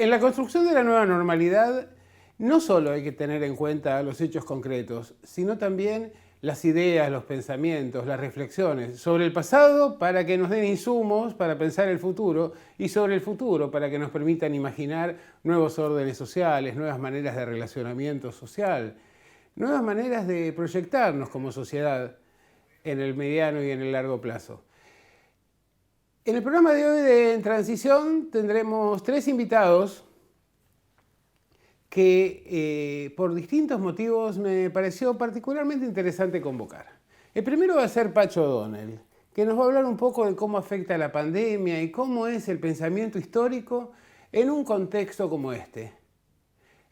En la construcción de la nueva normalidad, no solo hay que tener en cuenta los hechos concretos, sino también las ideas, los pensamientos, las reflexiones sobre el pasado para que nos den insumos para pensar el futuro y sobre el futuro para que nos permitan imaginar nuevos órdenes sociales, nuevas maneras de relacionamiento social, nuevas maneras de proyectarnos como sociedad en el mediano y en el largo plazo. En el programa de hoy de En Transición tendremos 3 invitados que por distintos motivos me pareció particularmente interesante convocar. El primero va a ser Pacho O'Donnell, que nos va a hablar un poco de cómo afecta la pandemia y cómo es el pensamiento histórico en un contexto como este.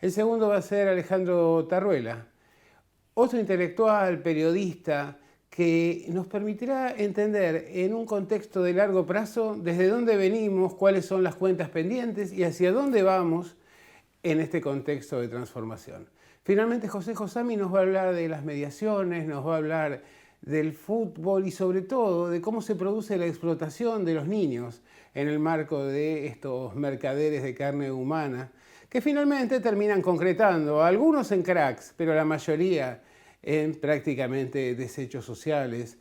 El segundo va a ser Alejandro Tarruela, otro intelectual, periodista, que nos permitirá entender en un contexto de largo plazo desde dónde venimos, cuáles son las cuentas pendientes y hacia dónde vamos en este contexto de transformación. Finalmente, José Josami nos va a hablar de las mediaciones, nos va a hablar del fútbol y sobre todo de cómo se produce la explotación de los niños en el marco de estos mercaderes de carne humana que finalmente terminan concretando, algunos en cracks, pero la mayoría en prácticamente desechos sociales,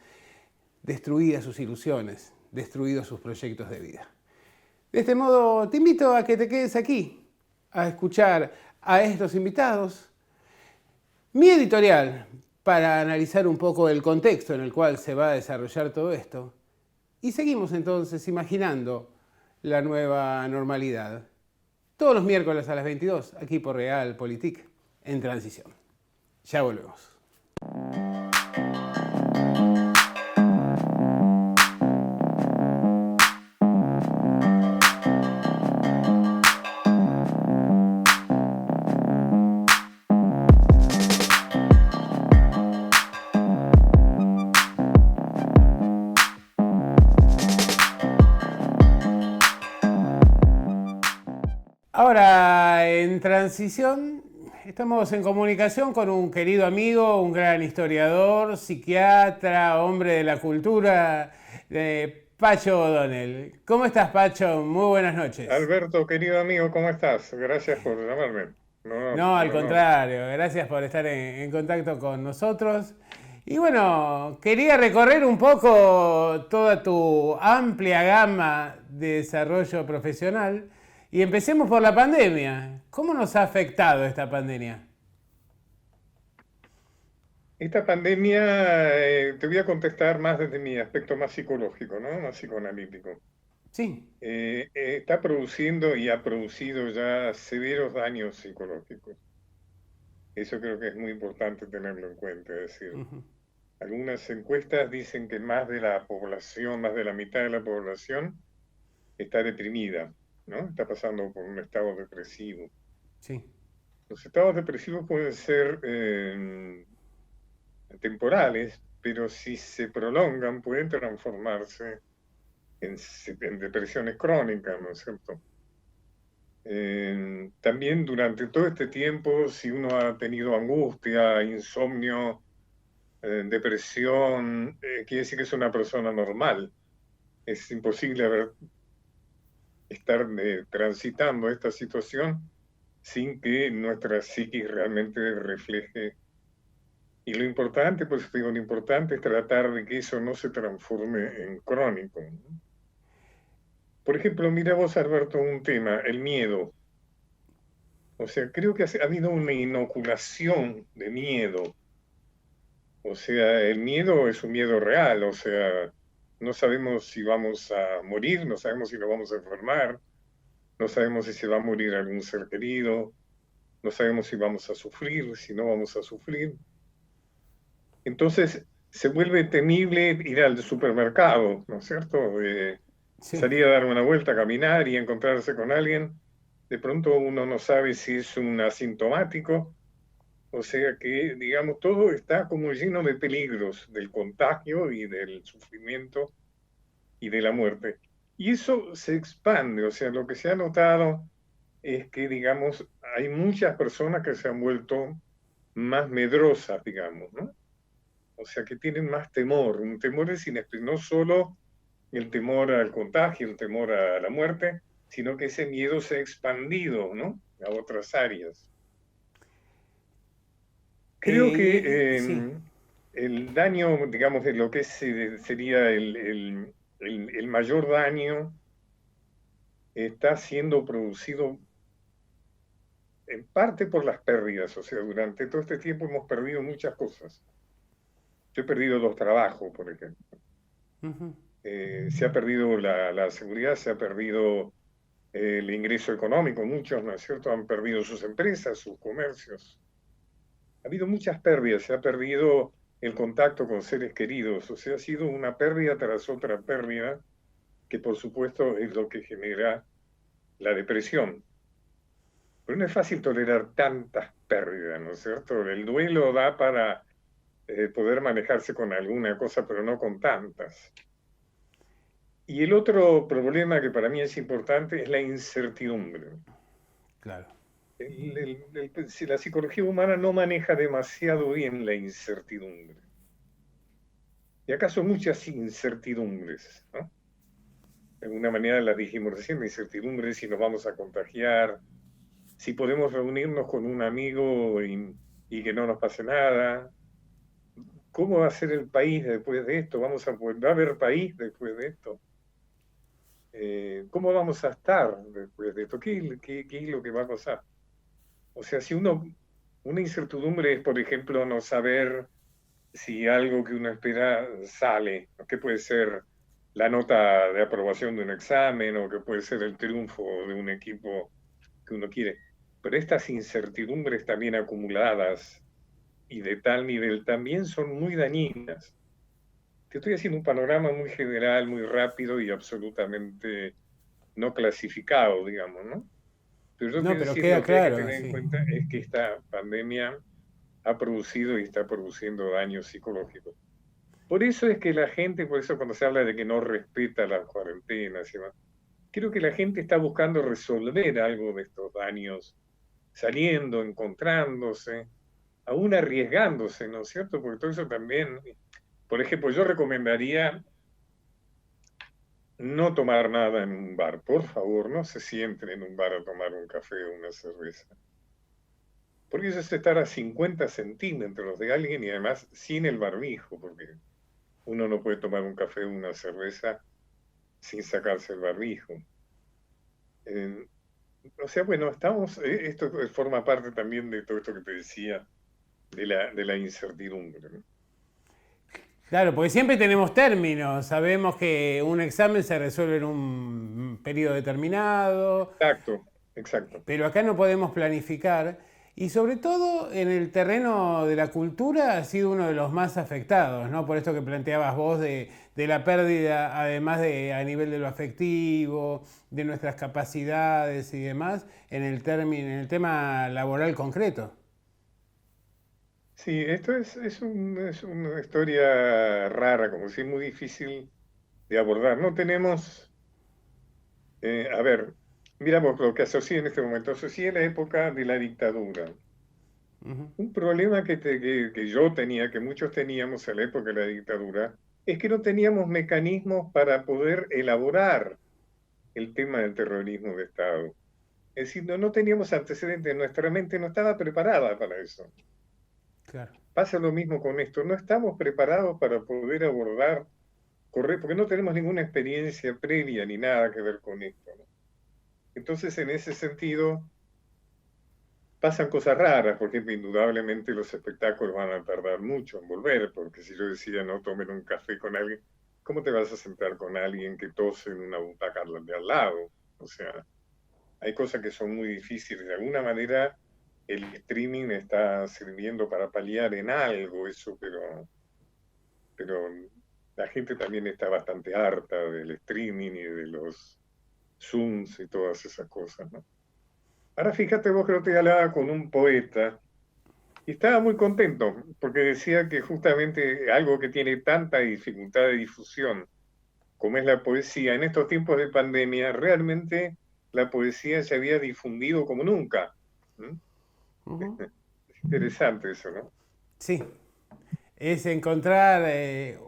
destruidas sus ilusiones, destruidos sus proyectos de vida. De este modo, te invito a que te quedes aquí, a escuchar a estos invitados, mi editorial para analizar un poco el contexto en el cual se va a desarrollar todo esto, y seguimos entonces imaginando la nueva normalidad. Todos los miércoles a las 22, aquí por Realpolitik, en Transición. Ya volvemos. Ahora, en Transición, estamos en comunicación con un querido amigo, un gran historiador, psiquiatra, hombre de la cultura, Pacho O'Donnell. ¿Cómo estás, Pacho? Muy buenas noches. Alberto, querido amigo, ¿cómo estás? Gracias por llamarme. No, al Un honor. contrario, gracias por estar en contacto con nosotros. Y bueno, quería recorrer un poco toda tu amplia gama de desarrollo profesional y empecemos por la pandemia. ¿Cómo nos ha afectado esta pandemia? Esta pandemia, te voy a contestar más desde mi aspecto más psicológico, ¿no? Más psicoanalítico. Sí. Está produciendo y ha producido ya severos daños psicológicos. Eso creo que es muy importante tenerlo en cuenta. Es decir, algunas encuestas dicen que más de la población, más de la mitad de la población está deprimida, ¿no? Está pasando por un estado depresivo. Sí. Los estados depresivos pueden ser temporales, pero si se prolongan pueden transformarse en depresiones crónicas, ¿no es cierto? También durante todo este tiempo, si uno ha tenido angustia, insomnio, depresión, quiere decir que es una persona normal. Es imposible estar transitando esta situación sin que nuestra psiquis realmente refleje. Y lo importante, pues digo, lo importante es tratar de que eso no se transforme en crónico, ¿no? Por ejemplo, mira vos, Alberto, un tema, el miedo. O sea, creo que ha habido una inoculación de miedo. O sea, el miedo es un miedo real. O sea, no sabemos si vamos a morir, no sabemos si nos vamos a enfermar, no sabemos si se va a morir algún ser querido, no sabemos si vamos a sufrir, si no vamos a sufrir. Entonces se vuelve temible ir al supermercado, ¿no es cierto? Sí. Salir a dar una vuelta, caminar y encontrarse con alguien. De pronto uno no sabe si es un asintomático, o sea que, digamos, todo está como lleno de peligros del contagio y del sufrimiento y de la muerte. Y eso se expande, o sea, lo que se ha notado es que, digamos, hay muchas personas que se han vuelto más medrosas, digamos, ¿no? O sea, que tienen más temor. Un temor es inexplicable, no solo el temor al contagio, el temor a la muerte, sino que ese miedo se ha expandido, ¿no?, a otras áreas. Creo que Sí, el daño, digamos, de lo que sería el mayor daño está siendo producido en parte por las pérdidas. O sea, durante todo este tiempo hemos perdido muchas cosas. Yo he perdido 2 trabajos, por ejemplo. Se ha perdido la seguridad, se ha perdido el ingreso económico. Muchos, ¿no es cierto?, han perdido sus empresas, sus comercios. Ha habido muchas pérdidas, se ha perdido el contacto con seres queridos. O sea, ha sido una pérdida tras otra pérdida, que por supuesto es lo que genera la depresión. Pero no es fácil tolerar tantas pérdidas, ¿no es cierto? El duelo da para poder manejarse con alguna cosa, pero no con tantas. Y el otro problema que para mí es importante es la incertidumbre. claro. Si la psicología humana no maneja demasiado bien la incertidumbre. Y acaso muchas incertidumbres, ¿no? De alguna manera las dijimos recién, la incertidumbre si nos vamos a contagiar, si podemos reunirnos con un amigo y que no nos pase nada. ¿Cómo va a ser el país después de esto? ¿Va a haber país después de esto? ¿Cómo vamos a estar después de esto? ¿Qué es lo que va a pasar? O sea, una incertidumbre es, por ejemplo, no saber si algo que uno espera sale, que puede ser la nota de aprobación de un examen o que puede ser el triunfo de un equipo que uno quiere. Pero estas incertidumbres también acumuladas y de tal nivel también son muy dañinas. Te estoy haciendo un panorama muy general, muy rápido y absolutamente no clasificado, digamos, ¿no? Pero yo No, quiero pero decir, queda lo que hay que claro, tener en sí. cuenta es que esta pandemia ha producido y está produciendo daños psicológicos. Por eso es que la gente, por eso cuando se habla de que no respeta las cuarentenas y demás, creo que la gente está buscando resolver algo de estos daños, saliendo, encontrándose, aún arriesgándose, ¿no es cierto? Porque todo eso también, por ejemplo, yo recomendaría no tomar nada en un bar. Por favor, no se sienten en un bar a tomar un café o una cerveza. Porque eso es estar a 50 centímetros de alguien y además sin el barbijo, porque uno no puede tomar un café o una cerveza sin sacarse el barbijo. Eh, o sea, bueno, esto forma parte también de todo esto que te decía, de la incertidumbre, ¿no? Claro, porque siempre tenemos términos. Sabemos que un examen se resuelve en un periodo determinado, Exacto, exacto. pero acá no podemos planificar. Y sobre todo en el terreno de la cultura ha sido uno de los más afectados, ¿no? Por esto que planteabas vos de la pérdida, además de a nivel de lo afectivo, de nuestras capacidades y demás, en el tema laboral concreto. Sí, esto es una historia rara, como si es muy difícil de abordar. No tenemos, a ver, miramos lo que asocié en este momento, asocié la época de la dictadura. Un problema que yo tenía, que muchos teníamos en la época de la dictadura, es que no teníamos mecanismos para poder elaborar el tema del terrorismo de Estado. Es decir, no teníamos antecedentes, nuestra mente no estaba preparada para eso. Claro. Pasa lo mismo con esto, no estamos preparados para poder abordar, porque no tenemos ninguna experiencia previa ni nada que ver con esto, ¿no? Entonces, en ese sentido, pasan cosas raras, porque indudablemente los espectáculos van a tardar mucho en volver, porque si yo decía no tomen un café con alguien, ¿cómo te vas a sentar con alguien que tose en una butaca de al lado? O sea, hay cosas que son muy difíciles. De alguna manera, el streaming está sirviendo para paliar en algo eso, pero la gente también está bastante harta del streaming y de los Zooms y todas esas cosas, ¿no? Ahora fíjate vos que yo te hablaba con un poeta y estaba muy contento porque decía que justamente algo que tiene tanta dificultad de difusión como es la poesía, en estos tiempos de pandemia realmente la poesía se había difundido como nunca. ¿Mm? Es interesante eso, ¿no? Sí, es encontrar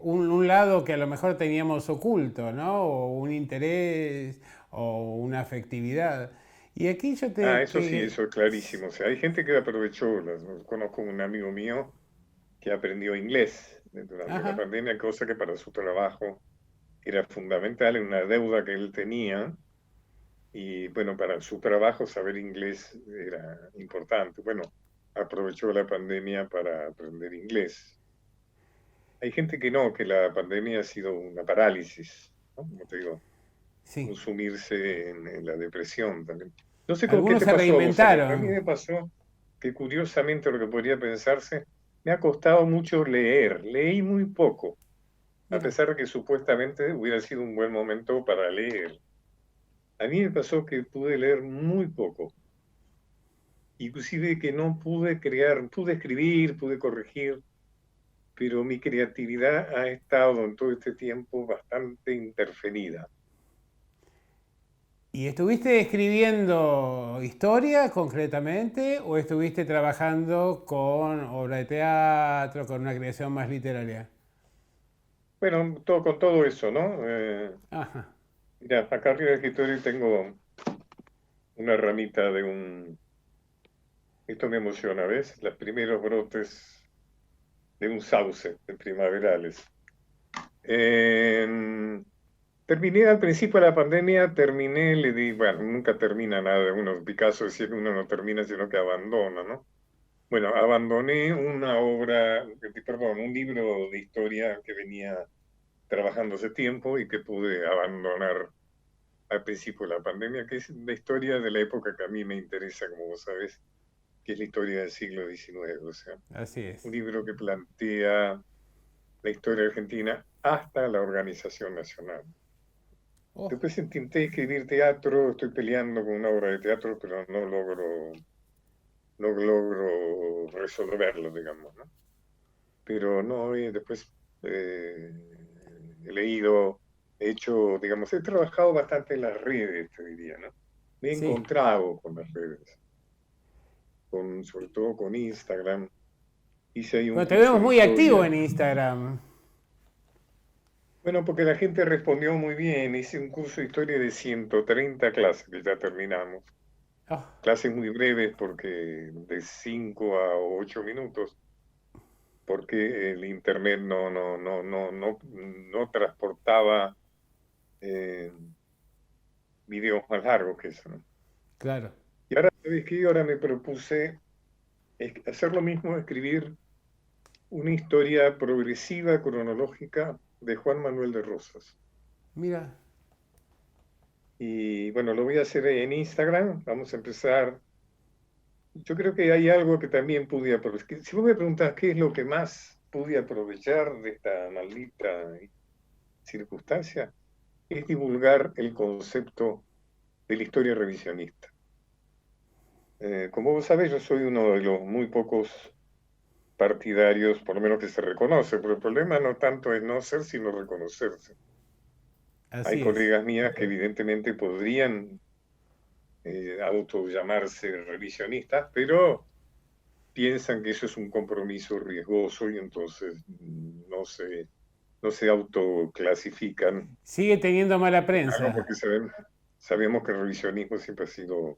un lado que a lo mejor teníamos oculto, ¿no? O un interés o una afectividad. Y aquí yo te... Eso sí, eso es clarísimo. O sea, hay gente que aprovechó, conozco un amigo mío que aprendió inglés durante la Ajá. pandemia, cosa que para su trabajo era fundamental, en una deuda que él tenía. Y bueno, para su trabajo saber inglés era importante. Bueno, aprovechó la pandemia para aprender inglés. Hay gente que no, que la pandemia ha sido una parálisis, ¿no? Como te digo, Sí. sumirse en la depresión también. No sé con qué Algunos te se pasó a vos, Ana, pero a mí reinventaron. me pasó que curiosamente lo que podría pensarse, me ha costado mucho leer. Leí muy poco, a Mira. pesar de que supuestamente hubiera sido un buen momento para leer. A mí me pasó que pude leer muy poco. Inclusive que no pude crear, pude escribir, pude corregir, pero mi creatividad ha estado en todo este tiempo bastante interferida. ¿Y estuviste escribiendo historia concretamente o estuviste trabajando con obra de teatro, con una creación más literaria? Bueno, todo, con todo eso, ¿no? Ajá. Mira, acá arriba del escritorio tengo una ramita esto me emociona, ¿ves? Los primeros brotes de un sauce de primaverales. Eh, Terminé al principio de la pandemia, le di, bueno, nunca termina nada, Picasso decía que uno no termina, sino que abandona, ¿no? Bueno, abandoné una obra, perdón, un libro de historia que venía trabajando hace tiempo y que pude abandonar al principio de la pandemia, que es la historia de la época que a mí me interesa, como vos sabés, que es la historia del siglo XIX, o sea, Así un es. libro que plantea la historia argentina hasta la organización nacional. Oh, Después intenté escribir teatro, estoy peleando con una obra de teatro, pero no logro resolverlo, digamos, ¿no? Pero no, después eh, he leído, he hecho, digamos, he trabajado bastante en las redes, te diría, ¿no? Me he sí. encontrado con las redes, sobre todo con Instagram. Hice ahí un Bueno, te curso vemos de muy activo historia. en Instagram. Bueno, porque la gente respondió muy bien. Hice un curso de historia de 130 clases que ya terminamos. Oh, Clases muy breves porque de 5 a 8 minutos, porque el internet no transportaba eh, videos más largos que eso, ¿no? claro. Y ahora, ¿sabes qué? Ahora me propuse hacer lo mismo, escribir una historia progresiva, cronológica de Juan Manuel de Rosas. Mira. Y bueno, lo voy a hacer en Instagram. Vamos a empezar. Yo creo que hay algo que también pude aprovechar. Si vos me preguntás qué es lo que más pude aprovechar de esta maldita circunstancia, es divulgar el concepto de la historia revisionista. Como vos sabés, yo soy uno de los muy pocos partidarios, por lo menos que se reconoce, pero el problema no tanto es no ser, sino reconocerse. Hay Así es. colegas mías que evidentemente podrían auto llamarse revisionistas, pero piensan que eso es un compromiso riesgoso y entonces no se autoclasifican, Sigue teniendo mala algo prensa. porque sabemos que el revisionismo siempre ha sido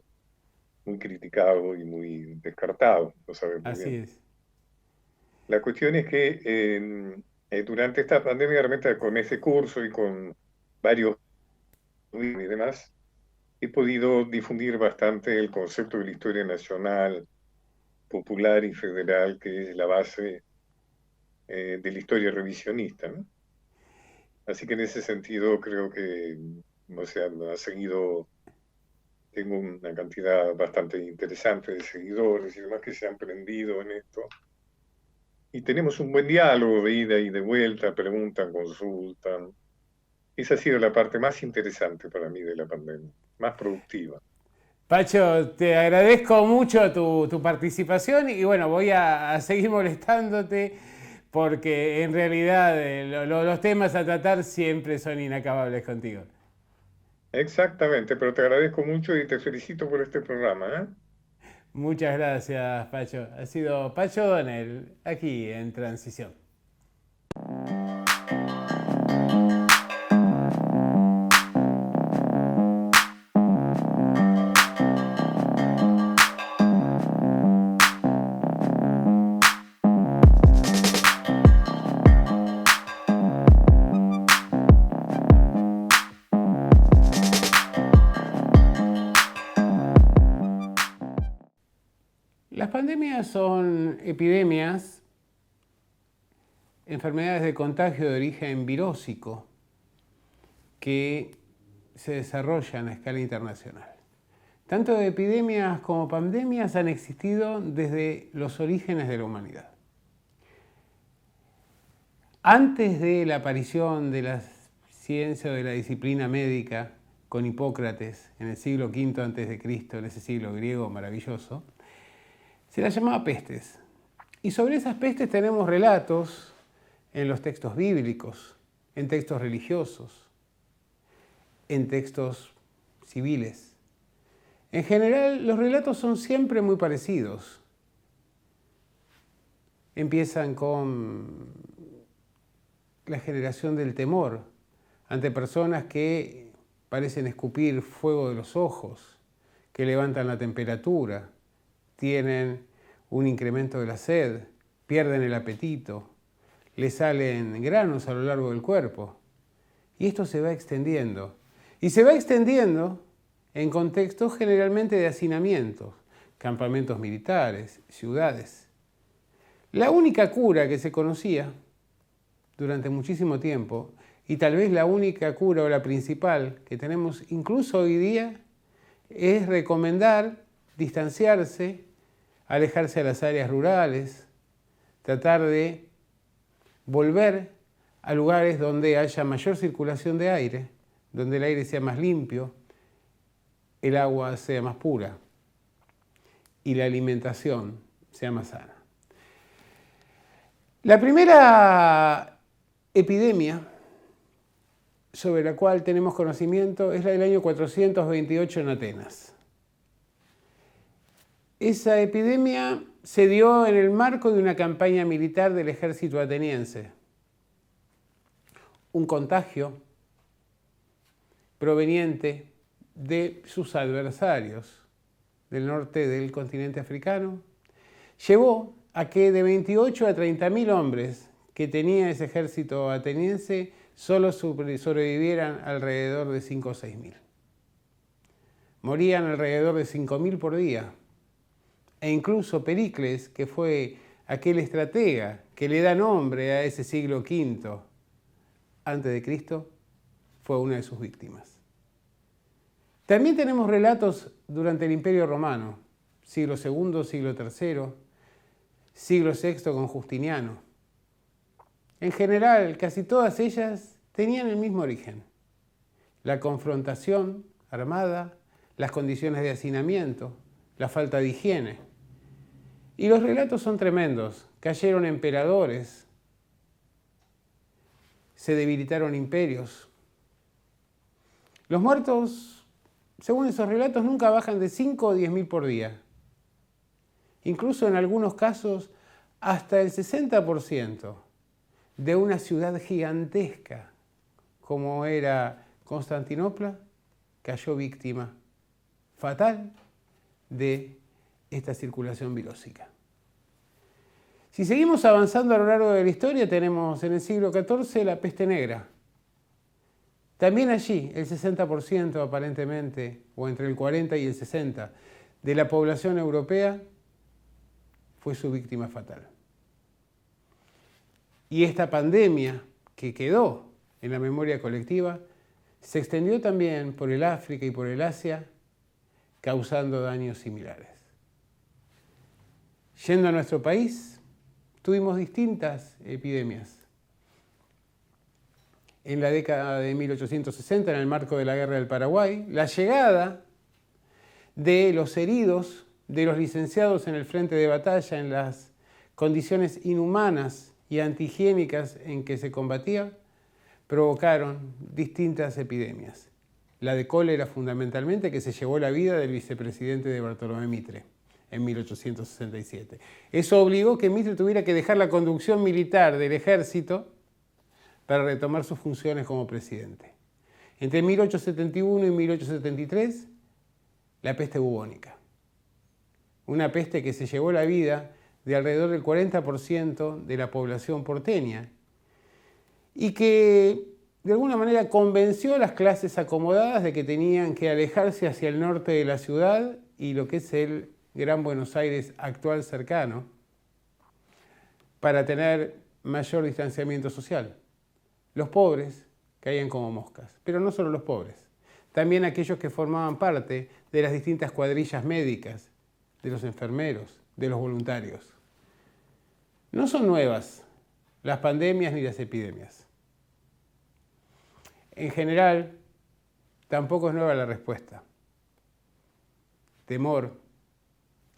muy criticado y muy descartado, lo sabes muy Así bien. es. La cuestión es que durante esta pandemia, realmente con ese curso y con varios y demás, he podido difundir bastante el concepto de la historia nacional, popular y federal, que es la base de la historia revisionista, ¿no? Así que en ese sentido creo que, o sea, tengo una cantidad bastante interesante de seguidores y demás que se han prendido en esto. Y tenemos un buen diálogo de ida y de vuelta, preguntan, consultan. Esa ha sido la parte más interesante para mí de la pandemia, más productiva. Pacho, te agradezco mucho tu participación y bueno, voy a seguir molestándote porque en realidad los temas a tratar siempre son inacabables contigo. Exactamente, pero te agradezco mucho y te felicito por este programa, ¿eh? Muchas gracias, Pacho. Ha sido Pacho Donel, aquí en Transición. pandemias son epidemias, enfermedades de contagio de origen virósico que se desarrollan a escala internacional. Tanto epidemias como pandemias han existido desde los orígenes de la humanidad. Antes de la aparición de la ciencia o de la disciplina médica con Hipócrates en el siglo V a.C., en ese siglo griego maravilloso, se las llamaba pestes. Y sobre esas pestes tenemos relatos en los textos bíblicos, en textos religiosos, en textos civiles. En general, los relatos son siempre muy parecidos. Empiezan con la generación del temor ante personas que parecen escupir fuego de los ojos, que levantan la temperatura, tienen un incremento de la sed, pierden el apetito, les salen granos a lo largo del cuerpo. Y esto se va extendiendo. Y se va extendiendo en contextos generalmente de hacinamientos, campamentos militares, ciudades. La única cura que se conocía durante muchísimo tiempo, y tal vez la única cura o la principal que tenemos incluso hoy día, es recomendar distanciarse, alejarse de las áreas rurales, tratar de volver a lugares donde haya mayor circulación de aire, donde el aire sea más limpio, el agua sea más pura y la alimentación sea más sana. La primera epidemia sobre la cual tenemos conocimiento es la del año 428 en Atenas. Esa epidemia se dio en el marco de una campaña militar del ejército ateniense. Un contagio proveniente de sus adversarios del norte del continente africano llevó a que de 28 a 30.000 hombres que tenía ese ejército ateniense solo sobrevivieran alrededor de 5 o 6.000. Morían alrededor de 5.000 por día. E incluso Pericles, que fue aquel estratega que le da nombre a ese siglo V antes de Cristo, fue una de sus víctimas. También tenemos relatos durante el Imperio Romano, siglo II, siglo III, siglo VI con Justiniano. En general, casi todas ellas tenían el mismo origen: la confrontación armada, las condiciones de hacinamiento, la falta de higiene. Y los relatos son tremendos. Cayeron emperadores, se debilitaron imperios. Los muertos, según esos relatos, nunca bajan de 5 o 10.000 por día. Incluso en algunos casos, hasta el 60% de una ciudad gigantesca como era Constantinopla cayó víctima fatal de esta circulación virósica. Si seguimos avanzando a lo largo de la historia, tenemos en el siglo XIV la peste negra. También allí el 60% aparentemente, o entre el 40 y el 60% de la población europea fue su víctima fatal. Y esta pandemia que quedó en la memoria colectiva se extendió también por el África y por el Asia, causando daños similares. Yendo a nuestro país, tuvimos distintas epidemias. En la década de 1860, en el marco de la Guerra del Paraguay, la llegada de los heridos, de los licenciados en el frente de batalla, en las condiciones inhumanas y antihigiénicas en que se combatía, provocaron distintas epidemias. La de cólera fundamentalmente, que se llevó la vida del vicepresidente de Bartolomé Mitre en 1867. Eso obligó que Mitre tuviera que dejar la conducción militar del ejército para retomar sus funciones como presidente. Entre 1871 y 1873, la peste bubónica. Una peste que se llevó la vida de alrededor del 40% de la población porteña y que de alguna manera convenció a las clases acomodadas de que tenían que alejarse hacia el norte de la ciudad y lo que es el Gran Buenos Aires actual cercano, para tener mayor distanciamiento social. Los pobres caían como moscas, pero no solo los pobres, también aquellos que formaban parte de las distintas cuadrillas médicas, de los enfermeros, de los voluntarios. No son nuevas las pandemias ni las epidemias. En general, tampoco es nueva la respuesta. Temor,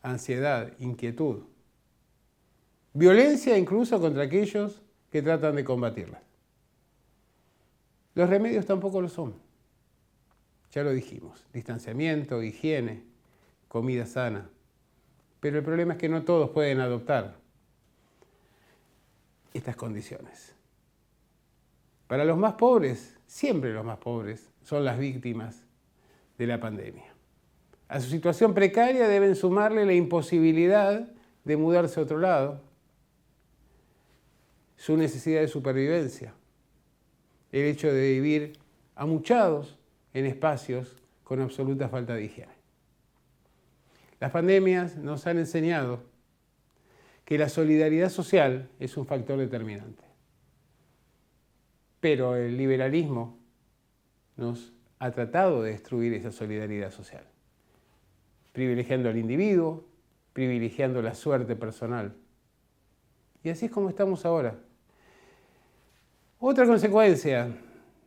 ansiedad, inquietud. Violencia incluso contra aquellos que tratan de combatirlas. Los remedios tampoco lo son. Ya lo dijimos, distanciamiento, higiene, comida sana. Pero el problema es que no todos pueden adoptar estas condiciones. Para los más pobres, siempre los más pobres, son las víctimas de la pandemia. A su situación precaria deben sumarle la imposibilidad de mudarse a otro lado, su necesidad de supervivencia, el hecho de vivir amuchados en espacios con absoluta falta de higiene. Las pandemias nos han enseñado que la solidaridad social es un factor determinante. Pero el liberalismo nos ha tratado de destruir esa solidaridad social, privilegiando al individuo, privilegiando la suerte personal. Y así es como estamos ahora. Otra consecuencia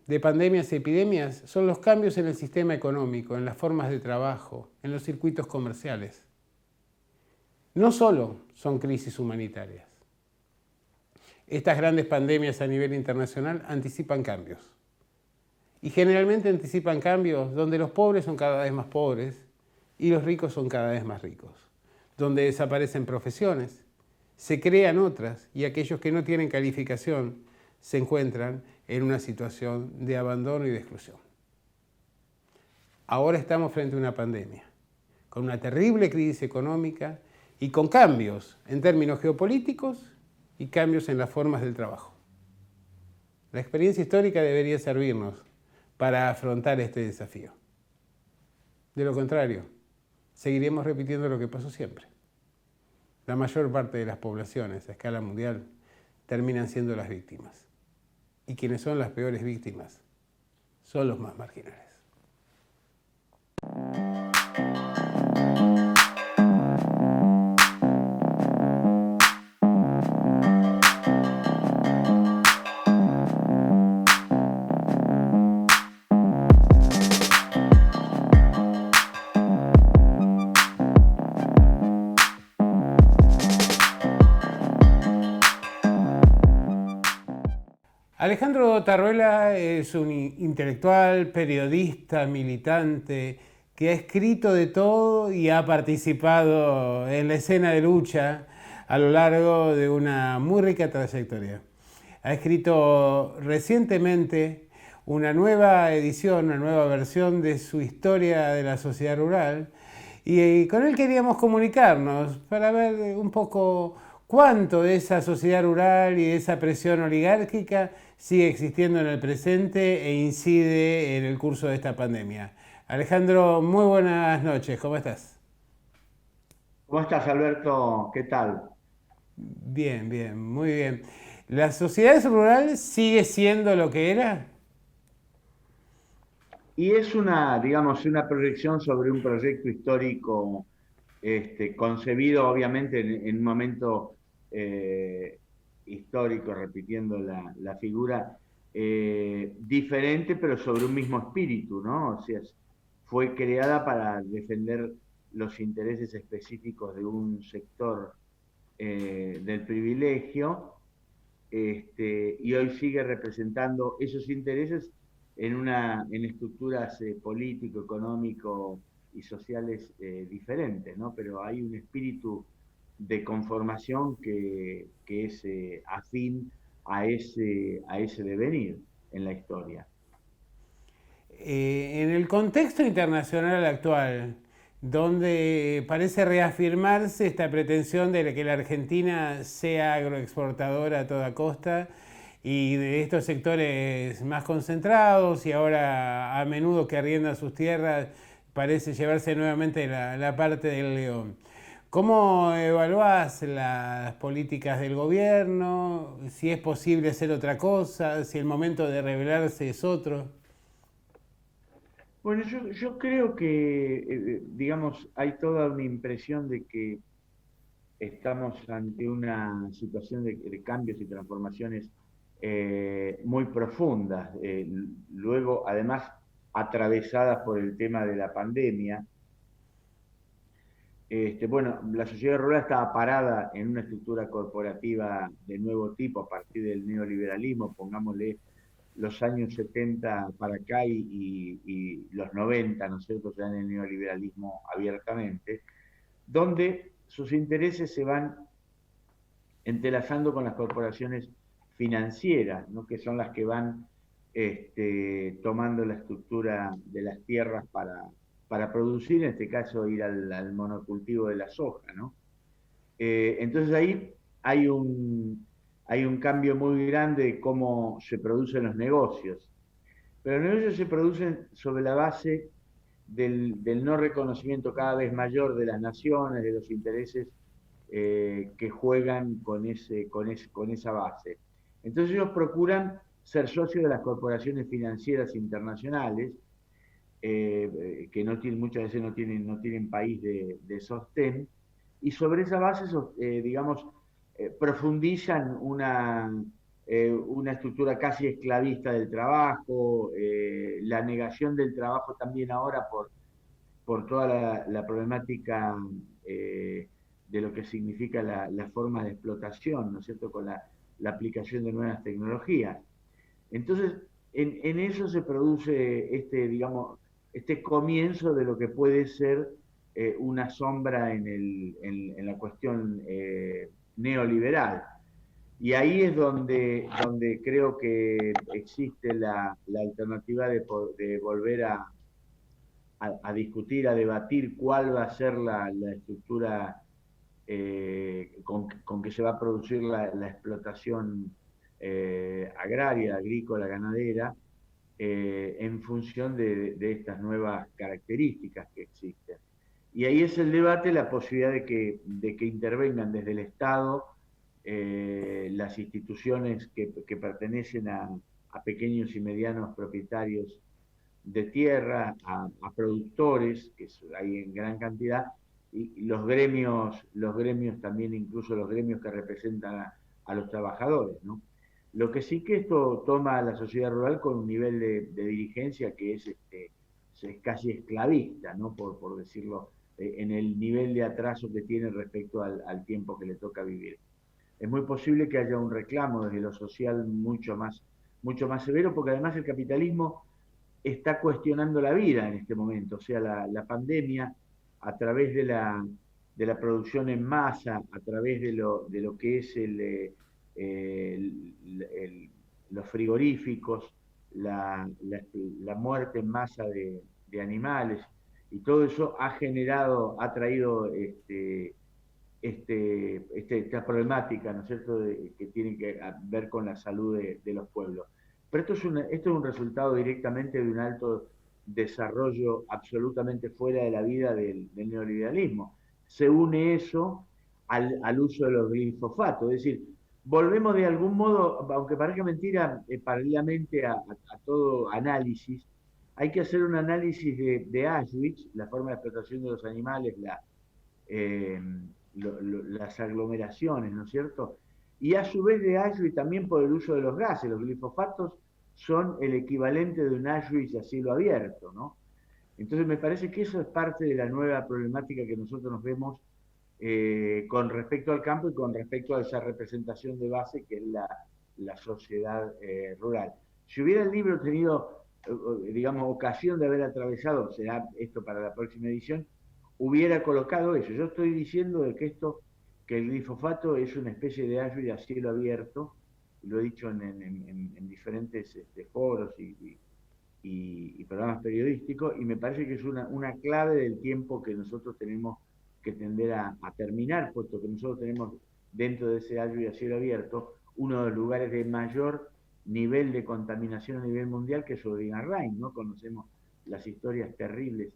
de pandemias y epidemias son los cambios en el sistema económico, en las formas de trabajo, en los circuitos comerciales. No solo son crisis humanitarias. Estas grandes pandemias a nivel internacional anticipan cambios. Y generalmente anticipan cambios donde los pobres son cada vez más pobres y los ricos son cada vez más ricos. Donde desaparecen profesiones, se crean otras y aquellos que no tienen calificación se encuentran en una situación de abandono y de exclusión. Ahora estamos frente a una pandemia, con una terrible crisis económica y con cambios en términos geopolíticos y cambios en las formas del trabajo. La experiencia histórica debería servirnos para afrontar este desafío. De lo contrario, seguiremos repitiendo lo que pasó siempre. La mayor parte de las poblaciones a escala mundial terminan siendo las víctimas. Y quienes son las peores víctimas son los más marginales. Alejandro Tarruela es un intelectual, periodista, militante, que ha escrito de todo y ha participado en la escena de lucha a lo largo de una muy rica trayectoria. Ha escrito recientemente una nueva edición, una nueva versión de su historia de la sociedad rural y con él queríamos comunicarnos para ver un poco cuánto de esa sociedad rural y de esa presión oligárquica sigue existiendo en el presente e incide en el curso de esta pandemia. Alejandro, muy buenas noches, ¿cómo estás? ¿Cómo estás, Alberto? ¿Qué tal? Bien, bien, muy bien. ¿La sociedad rural sigue siendo lo que era? Y es digamos, una proyección sobre un proyecto histórico concebido obviamente en un momento histórico, repitiendo la figura, diferente, pero sobre un mismo espíritu, ¿no? O sea, fue creada para defender los intereses específicos de un sector del privilegio, y hoy sigue representando esos intereses en estructuras político, económico y sociales diferentes, ¿no? Pero hay un espíritu de conformación que es afín a ese devenir en la historia. En el contexto internacional actual, donde parece reafirmarse esta pretensión de que la Argentina sea agroexportadora a toda costa y de estos sectores más concentrados y ahora a menudo que arrienda sus tierras parece llevarse nuevamente la parte del león. ¿Cómo evaluás las políticas del gobierno? Si es posible hacer otra cosa, si el momento de rebelarse es otro. Bueno, yo creo que, digamos, hay toda una impresión de que estamos ante una situación de cambios y transformaciones muy profundas, luego además atravesadas por el tema de la pandemia. Bueno, la sociedad rural estaba parada en una estructura corporativa de nuevo tipo a partir del neoliberalismo, pongámosle los años 70 para acá y los 90, ¿no es cierto?, se dan el neoliberalismo abiertamente, donde sus intereses se van entrelazando con las corporaciones financieras, ¿no?, que son las que van tomando la estructura de las tierras para producir, en este caso ir al monocultivo de la soja, ¿no? Entonces ahí hay hay un cambio muy grande de cómo se producen los negocios. Pero los negocios se producen sobre la base del no reconocimiento cada vez mayor de las naciones, de los intereses que juegan con esa base. Entonces ellos procuran ser socios de las corporaciones financieras internacionales, que no tienen, muchas veces no tienen país de sostén, y sobre esa base, digamos, profundizan una estructura casi esclavista del trabajo, la negación del trabajo también ahora por toda la problemática de lo que significa la forma de explotación, ¿no es cierto?, con la aplicación de nuevas tecnologías. Entonces, en eso se produce digamos, este comienzo de lo que puede ser una sombra en la cuestión neoliberal. Y ahí es donde creo que existe la alternativa de volver a discutir, a debatir cuál va a ser la estructura con que se va a producir la explotación agraria, agrícola, ganadera, en función de estas nuevas características que existen. Y ahí es el debate, la posibilidad de que intervengan desde el Estado las instituciones que pertenecen a pequeños y medianos propietarios de tierra, a productores, que hay en gran cantidad, y los gremios también, incluso los gremios que representan a los trabajadores, ¿no? Lo que sí que esto toma a la sociedad rural con un nivel de dirigencia que es casi esclavista, ¿no?, por decirlo, en el nivel de atraso que tiene respecto al tiempo que le toca vivir. Es muy posible que haya un reclamo desde lo social mucho más severo, porque además el capitalismo está cuestionando la vida en este momento. O sea, la pandemia, a través de la producción en masa, a través de lo que es los frigoríficos, la muerte en masa de animales, y todo eso ha traído esta problemática, ¿no es cierto?, que tiene que ver con la salud de los pueblos. Pero esto es un resultado directamente de un alto desarrollo absolutamente fuera de la vida del neoliberalismo. Se une eso al uso de los glifosatos, es decir, volvemos de algún modo, aunque parezca mentira, paralelamente a todo análisis, hay que hacer un análisis de Auschwitz, la forma de explotación de los animales, eh, las aglomeraciones, ¿no es cierto? Y a su vez de Auschwitz también por el uso de los gases. Los glifosatos son el equivalente de un Auschwitz a cielo abierto, ¿no? Entonces me parece que eso es parte de la nueva problemática que nosotros nos vemos con respecto al campo y con respecto a esa representación de base que es la sociedad rural. Si hubiera el libro tenido, digamos, ocasión de haber atravesado, será esto para la próxima edición, hubiera colocado eso. Yo estoy diciendo de que el glifosato es una especie de Auschwitz a cielo abierto, lo he dicho en diferentes foros y programas periodísticos, y me parece que es una clave del tiempo que nosotros tenemos que tender a terminar, puesto que nosotros tenemos dentro de ese Auschwitz a cielo abierto uno de los lugares de mayor nivel de contaminación a nivel mundial, que es Odin Rhein, ¿no? Conocemos las historias terribles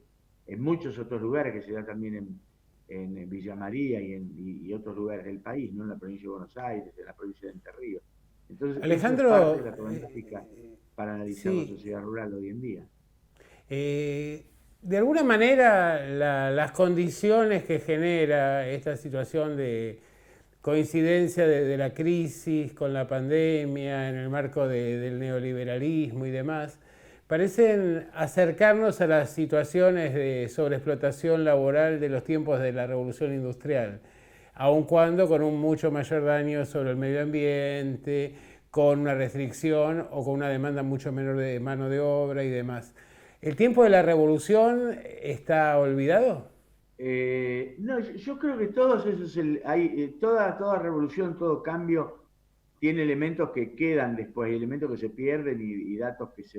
en muchos otros lugares, que se da también en Villa María y otros lugares del país, no en la provincia de Buenos Aires, en la provincia de Entre Ríos. Entonces, eso es parte de Alejandro, la problemática para analizar la sí, sociedad rural hoy en día. de alguna manera las condiciones que genera esta situación de coincidencia de la crisis con la pandemia en el marco del neoliberalismo y demás, parecen acercarnos a las situaciones de sobreexplotación laboral de los tiempos de la revolución industrial, aun cuando con un mucho mayor daño sobre el medio ambiente, con una restricción o con una demanda mucho menor de mano de obra y demás. ¿El tiempo de la revolución está olvidado? No, yo creo que todos esos, toda revolución, todo cambio tiene elementos que quedan después, elementos que se pierden y datos que se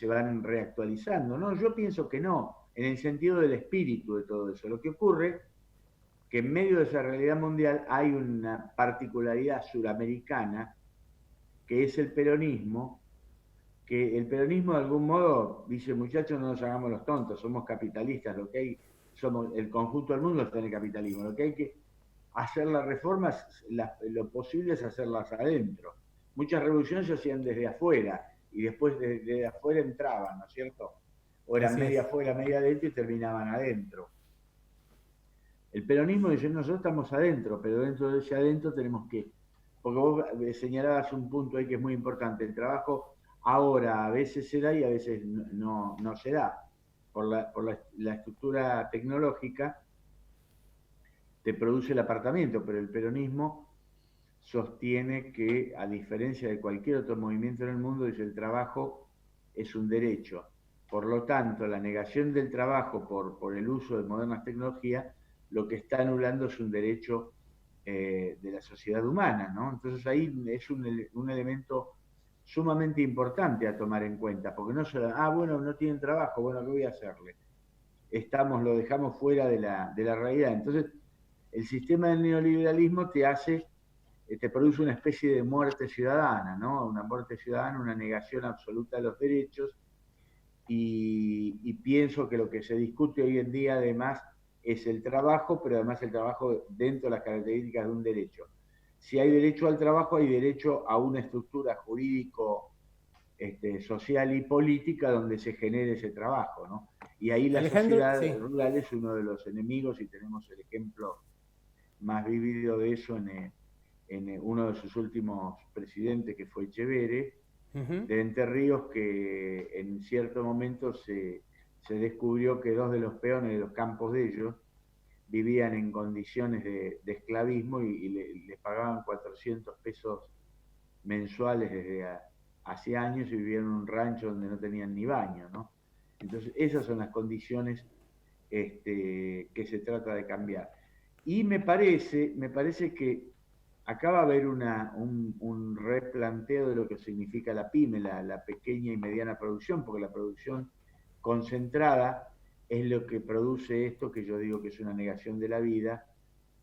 van reactualizando, ¿no? Yo pienso que no, en el sentido del espíritu de todo eso. Lo que ocurre que en medio de esa realidad mundial hay una particularidad suramericana, que es el peronismo, que el peronismo de algún modo dice, muchachos, no nos hagamos los tontos, somos capitalistas, lo que hay, somos el conjunto del mundo está en el capitalismo, lo que hay que hacer las reformas, lo posible es hacerlas adentro. Muchas revoluciones se hacían desde afuera y después desde afuera entraban, ¿no es cierto? O eran media afuera, media adentro y terminaban adentro. El peronismo dice, nosotros estamos adentro, pero dentro de ese adentro tenemos que, porque vos señalabas un punto ahí que es muy importante, el trabajo ahora a veces se da y a veces no se da. Por la estructura tecnológica te produce el apartamiento, pero el peronismo sostiene que, a diferencia de cualquier otro movimiento en el mundo, dice el trabajo es un derecho. Por lo tanto, la negación del trabajo por el uso de modernas tecnologías, lo que está anulando es un derecho de la sociedad humana, ¿no? Entonces ahí es un elemento sumamente importante a tomar en cuenta, porque no solo, bueno, no tienen trabajo, bueno, ¿qué voy a hacerle? Lo dejamos fuera de la realidad. Entonces, el sistema del neoliberalismo te produce una especie de muerte ciudadana, ¿no? Una muerte ciudadana, una negación absoluta de los derechos, y pienso que lo que se discute hoy en día además es el trabajo, pero además el trabajo dentro de las características de un derecho. Si hay derecho al trabajo, hay derecho a una estructura jurídico, social y política donde se genere ese trabajo, ¿no? Y ahí la Alejandro, sociedad sí. rural es uno de los enemigos y tenemos el ejemplo más vívido de eso en uno de sus últimos presidentes, que fue Echeverre, de Entre Ríos, que en cierto momento se descubrió que 2 de los peones de los campos de ellos vivían en condiciones de esclavismo y les pagaban 400 pesos mensuales desde hace años y vivían en un rancho donde no tenían ni baño, ¿no? Entonces, esas son las condiciones que se trata de cambiar. Y me parece que acá va a haber un replanteo de lo que significa la pyme, la pequeña y mediana producción, porque la producción concentrada es lo que produce esto que yo digo que es una negación de la vida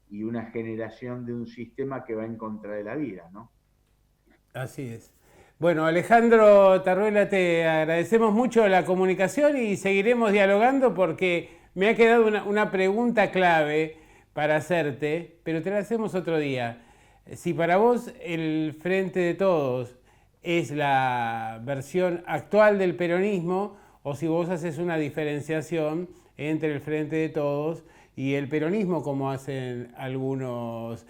y una generación de un sistema que va en contra de la vida, ¿no? Así es. Bueno, Alejandro Taruela, te agradecemos mucho la comunicación y seguiremos dialogando porque me ha quedado una pregunta clave para hacerte, pero te la hacemos otro día. Si para vos el Frente de Todos es la versión actual del peronismo o si vos haces una diferenciación entre el Frente de Todos y el peronismo, como hacen algunos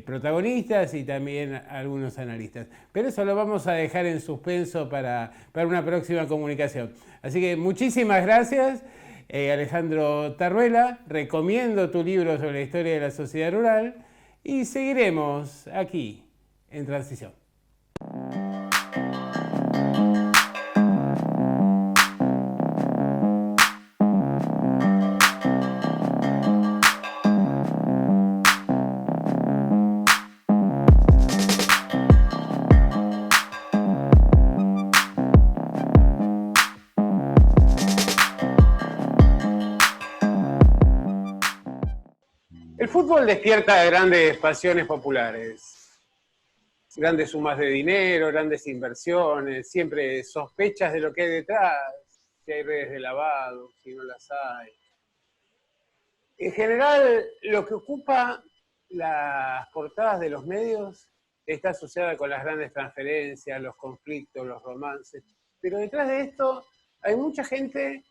protagonistas y también algunos analistas. Pero eso lo vamos a dejar en suspenso para una próxima comunicación. Así que muchísimas gracias, Alejandro Taruela. Recomiendo tu libro sobre la historia de la sociedad rural y seguiremos aquí en Transición. El fútbol despierta grandes pasiones populares, grandes sumas de dinero, grandes inversiones, siempre sospechas de lo que hay detrás, si hay redes de lavado, si no las hay. En general, lo que ocupa las portadas de los medios está asociada con las grandes transferencias, los conflictos, los romances. Pero detrás de esto hay mucha gente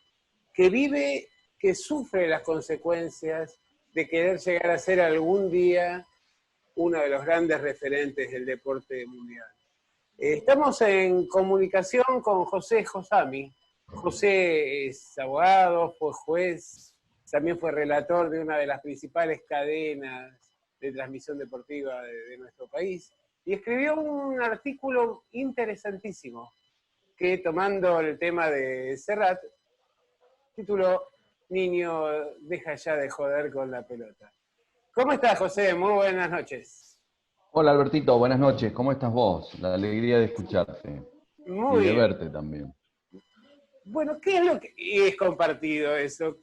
que vive, que sufre las consecuencias de querer llegar a ser algún día uno de los grandes referentes del deporte mundial. Estamos en comunicación con José Josami. José es abogado, fue juez, también fue relator de una de las principales cadenas de transmisión deportiva de nuestro país y escribió un artículo interesantísimo que, tomando el tema de Serrat, tituló "Niño, deja ya de joder con la pelota". ¿Cómo estás, José? Muy buenas noches. Hola Albertito, buenas noches. ¿Cómo estás vos? La alegría de escucharte y Muy de bien. verte también. Bueno, ¿qué es lo que es compartido eso?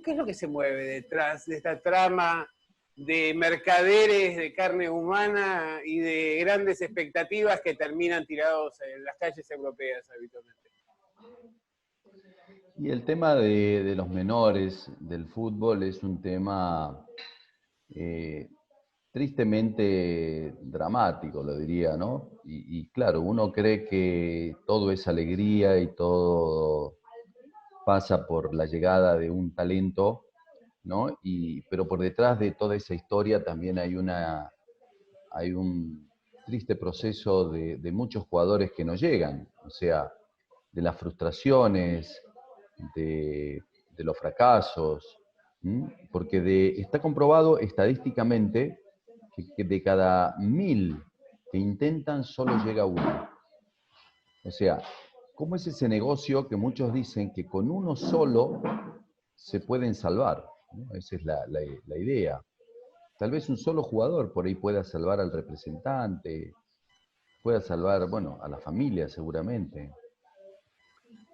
¿Qué es lo que se mueve detrás de esta trama de mercaderes de carne humana y de grandes expectativas que terminan tirados en las calles europeas habitualmente? Y el tema de los menores del fútbol es un tema eh, tristemente dramático, lo diría, ¿no? Y claro, uno cree que todo es alegría y todo pasa por la llegada de un talento, ¿no? Pero por detrás de toda esa historia también hay un triste proceso de muchos jugadores que no llegan, o sea, de las frustraciones, de los fracasos, ¿m? Porque está comprobado estadísticamente que de cada 1000 que intentan solo llega uno. O sea, ¿cómo es ese negocio que muchos dicen que con uno solo se pueden salvar? ¿No? Esa es la idea. Tal vez un solo jugador por ahí pueda salvar al representante, pueda salvar, bueno, a la familia seguramente.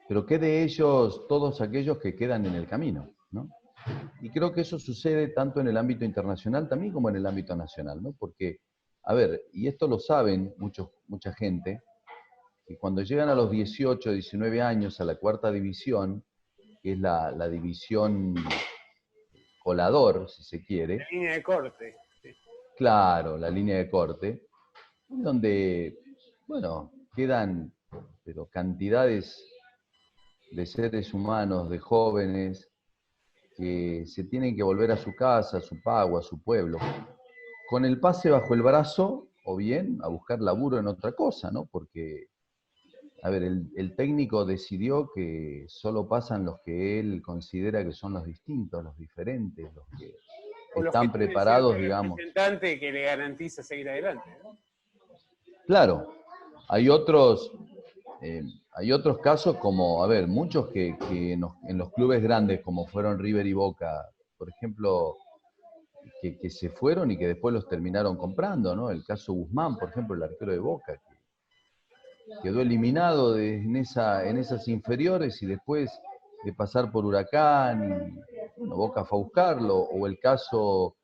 Pero ¿qué de ellos, todos aquellos que quedan en el camino, ¿no? Y creo que eso sucede tanto en el ámbito internacional también como en el ámbito nacional, ¿no? Porque, a ver, y esto lo saben mucha gente, que cuando llegan a los 18, 19 años a la cuarta división, que es la división colador, si se La quiere, línea de corte. Sí. claro, la línea de corte, donde, bueno, quedan pero cantidades de seres humanos, de jóvenes, que se tienen que volver a su casa, a su pago, a su pueblo, con el pase bajo el brazo o bien a buscar laburo en otra cosa, ¿no? Porque, a ver, el técnico decidió que solo pasan los que él considera que son los distintos, los diferentes, los que O los que están tienen cierto preparados, digamos. representante que le garantiza seguir adelante, ¿no? Claro, hay otros, eh, hay otros casos como, a ver, muchos que en los clubes grandes como fueron River y Boca, por ejemplo, que se fueron y que después los terminaron comprando, ¿no? El caso Guzmán, por ejemplo, el arquero de Boca, que quedó eliminado en esas inferiores y después de pasar por Huracán, y bueno, Boca fue a buscarlo, o el caso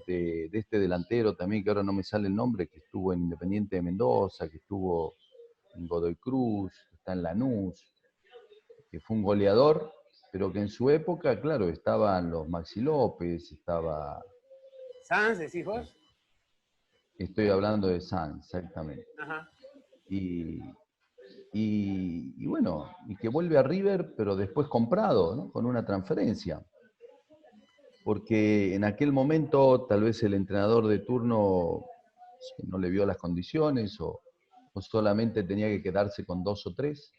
de este delantero también, que ahora no me sale el nombre, que estuvo en Independiente de Mendoza, que estuvo en Godoy Cruz, que está en Lanús, que fue un goleador, pero que en su época, claro, estaban los Maxi López, ¿Sanz, decís vos? estoy hablando de Sanz, exactamente. Ajá. Y, y bueno, y que vuelve a River, pero después comprado, ¿no? Con una transferencia. Porque en aquel momento tal vez el entrenador de turno no le vio las condiciones o solamente tenía que quedarse con 2 o 3.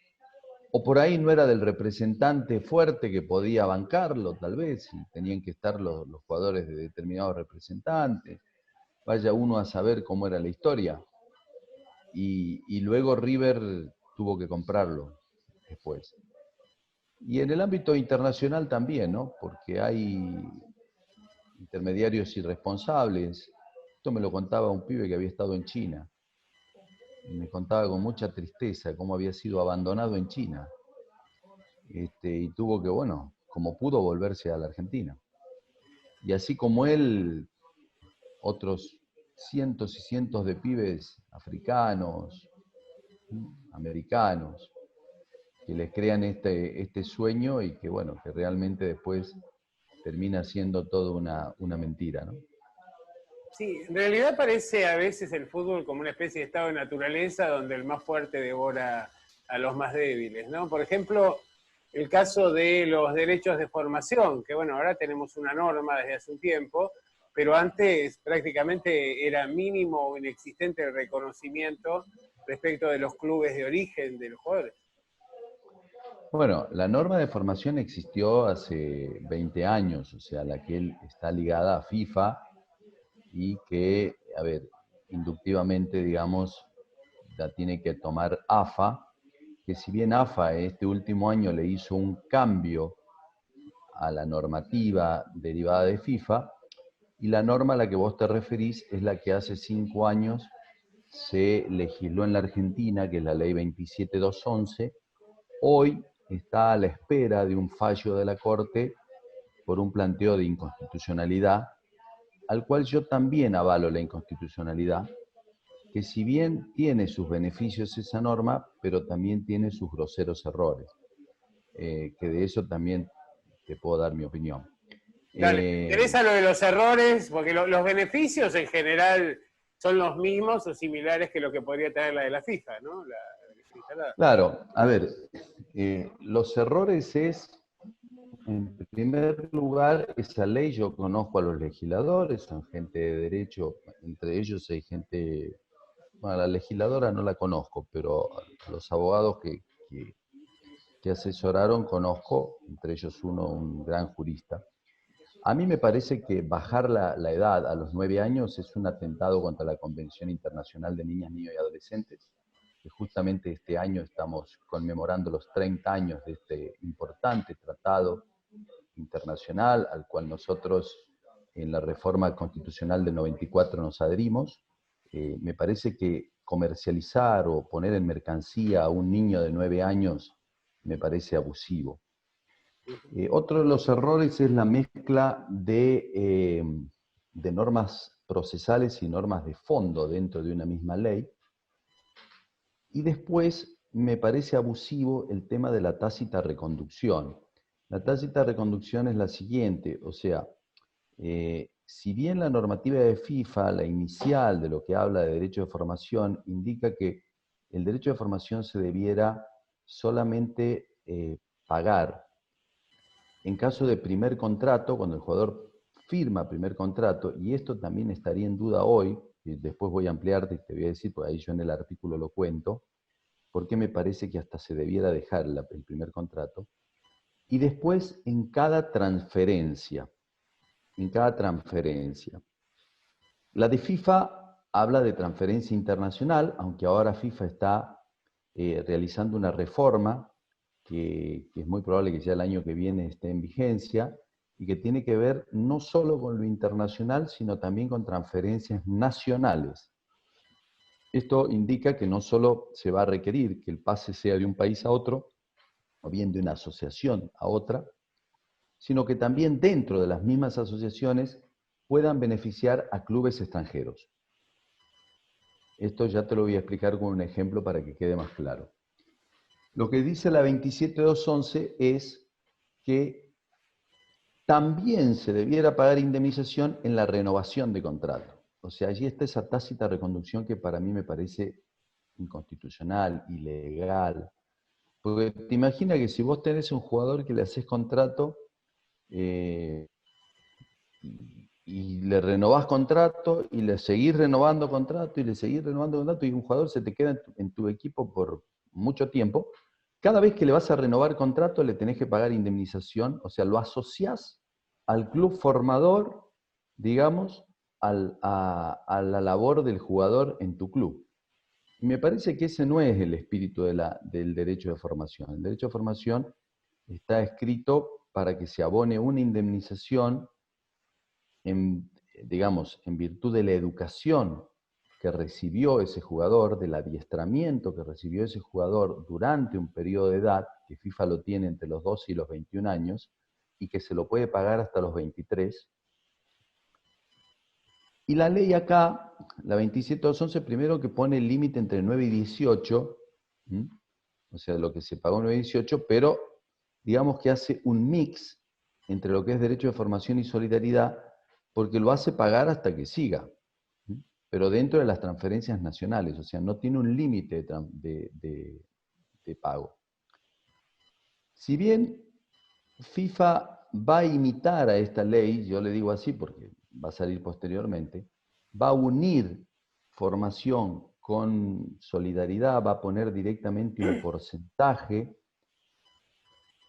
O por ahí no era del representante fuerte que podía bancarlo, tal vez, y tenían que estar los jugadores de determinados representantes. Vaya uno a saber cómo era la historia. Y luego River tuvo que comprarlo después. Y en el ámbito internacional también, ¿no? Porque hay intermediarios irresponsables. Esto me lo contaba un pibe que había estado en China. Y me contaba con mucha tristeza cómo había sido abandonado en China. Y tuvo que, bueno, como pudo, volverse a la Argentina. Y así como él, otros cientos y cientos de pibes africanos, americanos, que les crean este sueño y que, bueno, que realmente después termina siendo todo una mentira, ¿no? Sí, en realidad parece a veces el fútbol como una especie de estado de naturaleza donde el más fuerte devora a los más débiles, ¿no? Por ejemplo, el caso de los derechos de formación, que bueno, ahora tenemos una norma desde hace un tiempo, pero antes prácticamente era mínimo o inexistente el reconocimiento respecto de los clubes de origen de los jugadores. Bueno, la norma de formación existió hace 20 años, o sea, la que él está ligada a FIFA y que, a ver, inductivamente, digamos, la tiene que tomar AFA, que si bien AFA este último año le hizo un cambio a la normativa derivada de FIFA, y la norma a la que vos te referís es la que hace 5 años se legisló en la Argentina, que es la ley 27211. Hoy está a la espera de un fallo de la Corte por un planteo de inconstitucionalidad, al cual yo también avalo la inconstitucionalidad, que si bien tiene sus beneficios esa norma, pero también tiene sus groseros errores, que de eso también te puedo dar mi opinión. Dale, me interesa lo de los errores, porque los beneficios en general son los mismos o similares que lo que podría tener la de la FIFA, ¿no? Claro, a ver, los errores es, en primer lugar, esa ley, yo conozco a los legisladores, son gente de derecho, entre ellos hay gente, bueno, la legisladora no la conozco, pero los abogados que asesoraron conozco, entre ellos uno, un gran jurista. A mí me parece que bajar la edad a los 9 años es un atentado contra la Convención Internacional de Niñas, Niños y Adolescentes, que justamente este año estamos conmemorando los 30 años de este importante tratado internacional al cual nosotros en la reforma constitucional del 94 nos adherimos. Me parece que comercializar o poner en mercancía a un niño de 9 años me parece abusivo. Otro de los errores es la mezcla de normas procesales y normas de fondo dentro de una misma ley. Y después me parece abusivo el tema de la tácita reconducción. La tácita reconducción es la siguiente, o sea, si bien la normativa de FIFA, la inicial de lo que habla de derecho de formación, indica que el derecho de formación se debiera solamente pagar en caso de primer contrato, cuando el jugador firma primer contrato, y esto también estaría en duda hoy, y después voy a ampliarte y te voy a decir, porque ahí yo en el artículo lo cuento, porque me parece que hasta se debiera dejar el primer contrato, y después en cada transferencia. La de FIFA habla de transferencia internacional, aunque ahora FIFA está realizando una reforma que es muy probable que ya el año que viene esté en vigencia y que tiene que ver no solo con lo internacional, sino también con transferencias nacionales. Esto indica que no solo se va a requerir que el pase sea de un país a otro, o bien de una asociación a otra, sino que también dentro de las mismas asociaciones puedan beneficiar a clubes extranjeros. Esto ya te lo voy a explicar con un ejemplo para que quede más claro. Lo que dice la 27211 es que también se debiera pagar indemnización en la renovación de contrato. O sea, allí está esa tácita reconducción que para mí me parece inconstitucional, ilegal. Porque te imaginas que si vos tenés un jugador que le haces contrato y le renovás contrato y le seguís renovando contrato y le seguís renovando contrato y un jugador se te queda en tu equipo por mucho tiempo, cada vez que le vas a renovar contrato le tenés que pagar indemnización, o sea, lo asociás al club formador, digamos, a la labor del jugador en tu club. Y me parece que ese no es el espíritu del derecho de formación. El derecho de formación está escrito para que se abone una indemnización digamos, en virtud de la educación que recibió ese jugador, del adiestramiento que recibió ese jugador durante un periodo de edad, que FIFA lo tiene entre los 12 y los 21 años, y que se lo puede pagar hasta los 23. Y la ley acá, la 27211, primero que pone el límite entre 9 y 18, ¿m? o sea, lo que se pagó en 2018, pero digamos que hace un mix entre lo que es derecho de formación y solidaridad, porque lo hace pagar hasta que siga, pero dentro de las transferencias nacionales, o sea, no tiene un límite de pago. Si bien FIFA va a imitar a esta ley, yo le digo así porque va a salir posteriormente, va a unir formación con solidaridad, va a poner directamente un porcentaje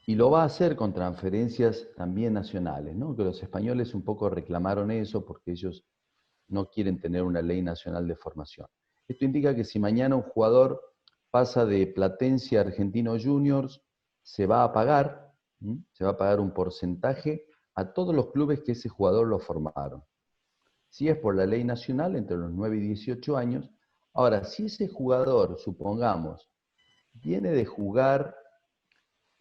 y lo va a hacer con transferencias también nacionales, ¿no? Que los españoles un poco reclamaron eso porque ellos no quieren tener una ley nacional de formación. Esto indica que si mañana un jugador pasa de Platense a Argentinos Juniors, se va a pagar un porcentaje a todos los clubes que ese jugador lo formaron. Si es por la ley nacional, entre los 9 y 18 años. Ahora, si ese jugador, supongamos, viene de jugar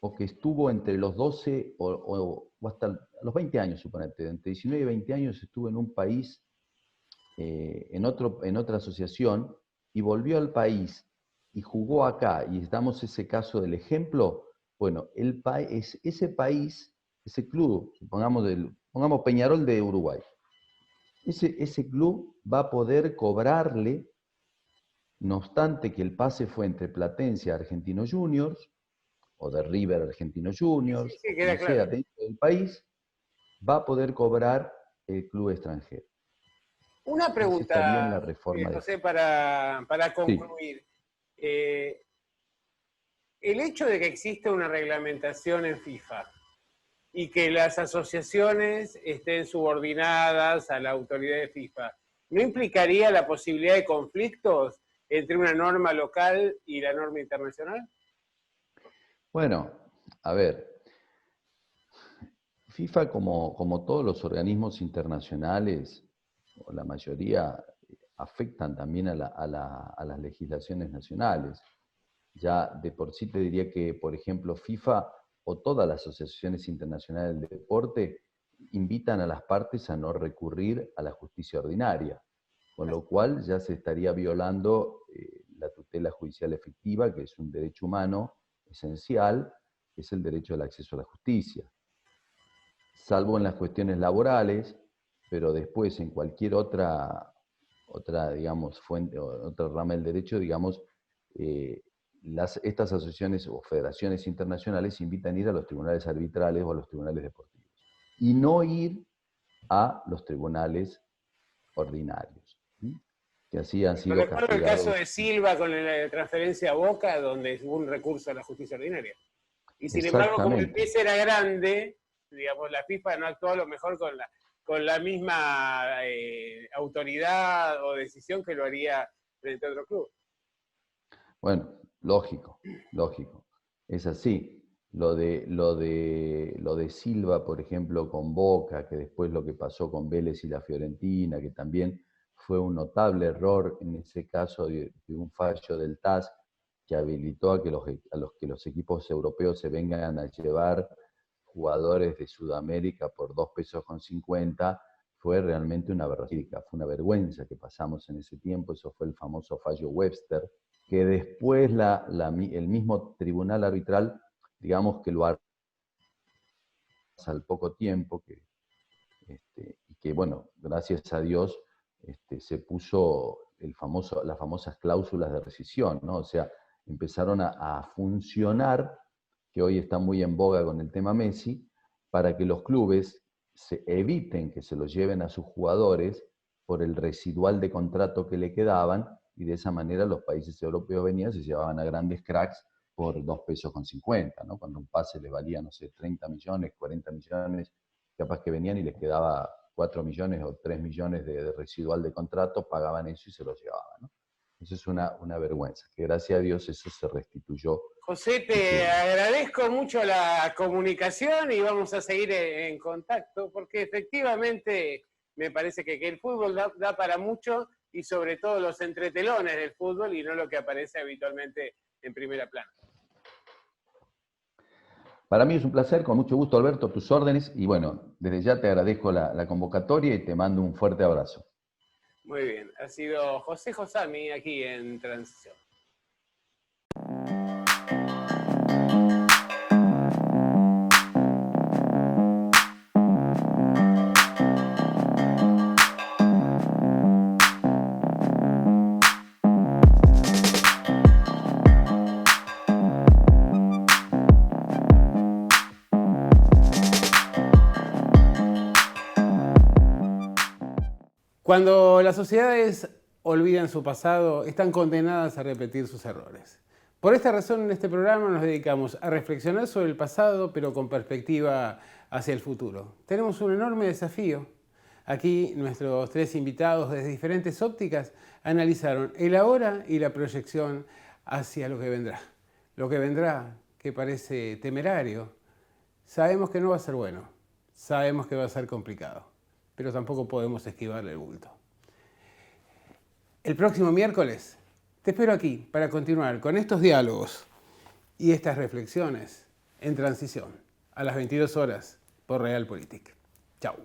o que estuvo entre los 12 o hasta los 20 años, suponete, entre 19 y 20 años estuvo en un país, en otra asociación, y volvió al país y jugó acá, y damos ese caso del ejemplo, bueno, ese país, ese club, pongamos Peñarol de Uruguay, ese club va a poder cobrarle, no obstante que el pase fue entre Platense a Argentinos Juniors, o de River Argentinos Juniors, Sí, o como sea, dentro del país, va a poder cobrar el club extranjero. Una Esa estaría en la pregunta, reforma José, para Sí. concluir. El hecho de que existe una reglamentación en FIFA y que las asociaciones estén subordinadas a la autoridad de FIFA, ¿no implicaría la posibilidad de conflictos entre una norma local y la norma internacional? Bueno, a ver, FIFA como todos los organismos internacionales, o la mayoría, afectan también a las legislaciones nacionales. Ya de por sí te diría que, por ejemplo, FIFA o todas las asociaciones internacionales del deporte invitan a las partes a no recurrir a la justicia ordinaria, con lo cual ya se estaría violando la tutela judicial efectiva, que es un derecho humano esencial, que es el derecho al acceso a la justicia. Salvo en las cuestiones laborales, pero después en cualquier otra digamos, fuente, otra rama del derecho, digamos, estas asociaciones o federaciones internacionales invitan a ir a los tribunales arbitrales o a los tribunales deportivos y no ir a los tribunales ordinarios, que así han sido Recuerdo el castigados. caso de Silva con la transferencia a Boca, donde hubo un recurso a la justicia ordinaria. Y sin embargo, como el pez era grande, digamos, la FIFA no actuó a lo mejor con la misma autoridad o decisión que lo haría frente a otro club. Bueno, lógico. Es así. Lo de Silva, por ejemplo, con Boca, que después lo que pasó con Vélez y la Fiorentina, que también fue un notable error en ese caso de un fallo del TAS que habilitó a que los equipos europeos se vengan a llevar jugadores de Sudamérica por 2,50 pesos, fue realmente una vergüenza que pasamos en ese tiempo. Eso fue el famoso fallo Webster, que después el mismo tribunal arbitral, digamos que lo al poco tiempo, y que bueno, gracias a Dios se puso las famosas cláusulas de rescisión, ¿no? O sea, empezaron a funcionar, que hoy está muy en boga con el tema Messi, para que los clubes se eviten que se los lleven a sus jugadores por el residual de contrato que le quedaban, y de esa manera los países europeos venían, se llevaban a grandes cracks por 2,50 pesos, ¿no? Cuando un pase les valía, no sé, 30 millones, 40 millones, capaz que venían y les quedaba 4 millones o 3 millones de residual de contrato, pagaban eso y se los llevaban, ¿no? Eso es una vergüenza, que gracias a Dios eso se restituyó. José, te agradezco mucho la comunicación y vamos a seguir en contacto, porque efectivamente me parece que el fútbol da para mucho, y sobre todo los entretelones del fútbol y no lo que aparece habitualmente en primera plana. Para mí es un placer, con mucho gusto, Alberto, tus órdenes, y bueno, desde ya te agradezco la convocatoria y te mando un fuerte abrazo. Muy bien, ha sido José Josami aquí en Transición. Cuando las sociedades olvidan su pasado, están condenadas a repetir sus errores. Por esta razón, en este programa nos dedicamos a reflexionar sobre el pasado, pero con perspectiva hacia el futuro. Tenemos un enorme desafío. Aquí nuestros 3 invitados desde diferentes ópticas analizaron el ahora y la proyección hacia lo que vendrá. Lo que vendrá, que parece temerario, sabemos que no va a ser bueno, sabemos que va a ser complicado, pero tampoco podemos esquivarle el bulto. El próximo miércoles te espero aquí para continuar con estos diálogos y estas reflexiones en transición a las 22 horas por Realpolitik. Chao.